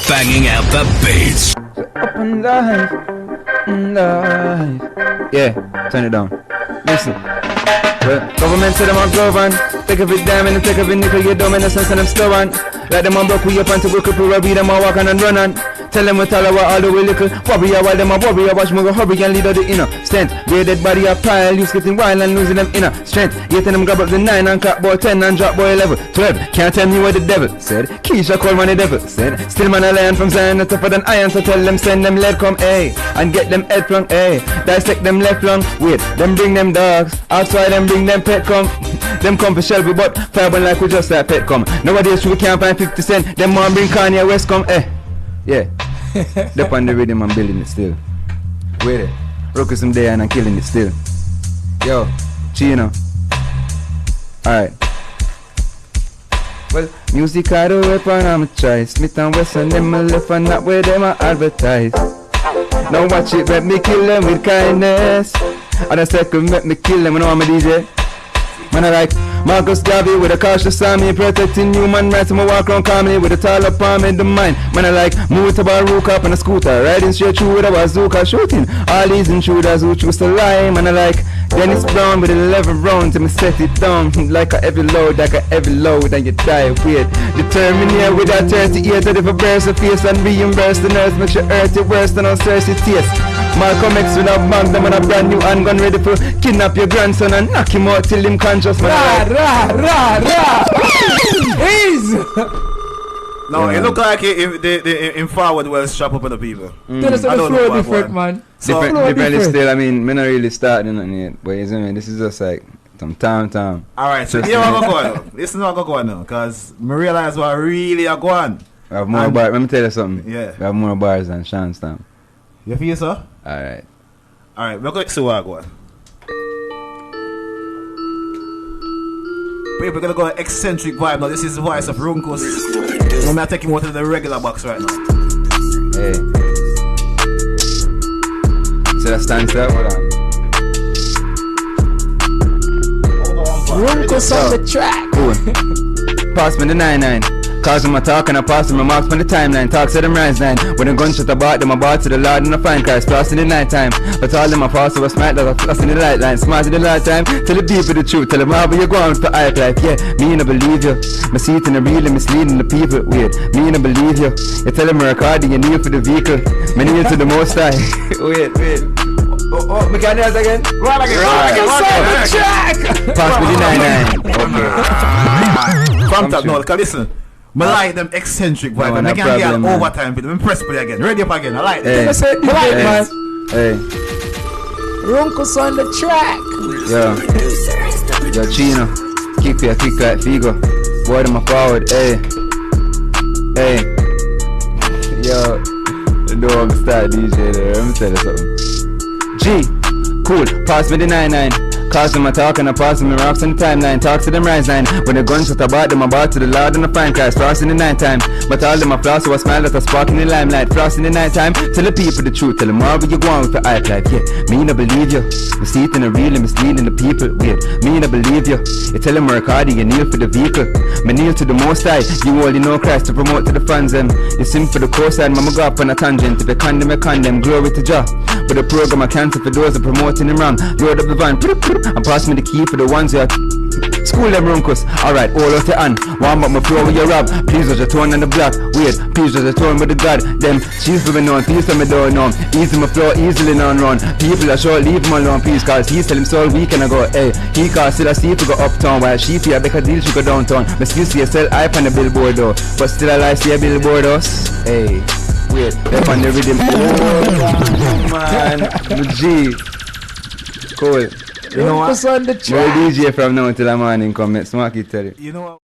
banging out the beats. Up and live, yeah, turn it down. Listen. Well, government said I'm a govern. Take of it diamond and take of it nickel, you dumb in the sense and I'm stubborn. Like them on broke with your pants to work up, we beat them all walking and running. Tell them we tell her all the way little. Worry while them a worry, watch me go hurry and lead out the inner strength. Where dead body a pile, you getting wild and losing them inner strength. Yet them grab up the 9 and crack boy 10 and drop boy 11, 12. Can't tell me what the devil said. Keisha called man the devil said. Still man a lion from Zion, not tougher than iron. So tell them send them lead come A and get them head flung A. Dissect them left lung. Wait, them bring them dogs. Outside them bring them pet come. Them come for Shelby but fireball like we just like pet come. Nowadays we can't find 50 cent. Them man bring Kanye West come yeah. Dep on the rhythm and building it still. Wait it. Runkus them there and I'm killing it still. Yo, Chino. Alright. Well, music are the weapon I'm a choice. Smith and Wesson them a left and not where them a advertise. Now watch it, let me kill them with kindness. And a second let me kill them, you know I'm a DJ. Man I like Marcus Garvey with a cautious army, protecting human rights. I'ma walk around calmly with a tall up arm in the mind. Man I like move to bar rook up on a scooter, riding straight through with a bazooka, shooting all these intruders who choose to lie. Man I like Dennis Brown with 11 rounds and me set it down like a heavy load, and you die weird. Determined here with a 38 of a burst of face and reimburse the nurse, make sure earth it worse than uncertainty taste. Malcolm X with a magnum and a brand new handgun ready for kidnap your grandson and knock him out till him conscious. Man, Easy. No, it look like in forward well strap up on the people. Tell us the flow different, man. So different still, I mean, me not really starting on it, but you see me, this is just like some time. Alright, so here I'm going to go. This is not going to go now, because I realize what really are going. I have more bars, let me tell you something. Yeah. We have more bars than Sean Stamp. You feel so? Alright, we're going to see what I go on. People gonna go eccentric vibe now. This is the voice of Runkus. I'm not taking one to the regular box right now. Hey. So that stands up, hold on. Runkus on the track. Cool. Pass me the 9-9. Cause I'm a talk and I pass them remarks from the timeline. Talk to them rise 9. When a gunshot about them, I bought to the Lord and I find Christ. Floss in the night time. But all them I pass over smart like a floss in the light line. Smart in the light time. Tell the people the truth. Tell them how you go on for hype life. Yeah, me and I believe you. My seat in the real and misleading the people. Weird. Me and I believe you. You tell them recording you kneel for the vehicle. Me kneel to the most high. Wait. Oh, me can't dance again? Run again. Pass me the 9-9. Okay. From top now, cause listen. I like them eccentric vibe. I can't get overtime for them. Press play again. Ready up again. I like them. Hey. Runkus on the track. Yo, Chino. Kick like Figo. Boy, them a forward. Hey. Yo. You know I'm start DJ there. Let me tell you something. G. Cool. Pass me the 9-9. Cause them a talk and I pass them the rocks on the timeline. Talk to them rise 9. When the gunshot about them, I bought to the Lord and I find Christ. Floss in the night time. But all them a floss, so I smile at a spark in the limelight. Floss in the night time. Tell the people the truth. Tell them all where you go on with the hype life. Yeah, me and I believe you. The seat in the real and misleading the people. Weird. Me and I believe you. You tell them work hard, you kneel for the vehicle. Me kneel to the most high. You only know Christ to promote to the fans. You sing for the coastline. Mama go up on a tangent. If you condemn, I condemn. Glory to Jah. But the program I cancel for those that promoting him wrong. Load up the van. And pass me the key for the ones who are school them Runkus. Alright, all out the hand. Warm up my floor with your rap. Please was your tone on the block. Wait, please was your tone with the God. Them she's for me known, please for me don't know. Easy my floor, easily non-run. People are sure leave him alone, please. Cause he's telling him so weak and I go, hey. He cause still I see to go uptown. While she see a better deal she go downtown. But still see herself hype on the billboard though. But still I like see a billboard us. Hey. Wait, up on the rhythm. Oh man, the G. Cool. You know what? On the track. We're DJ from now until the morning come. Smacky tell you. You know what?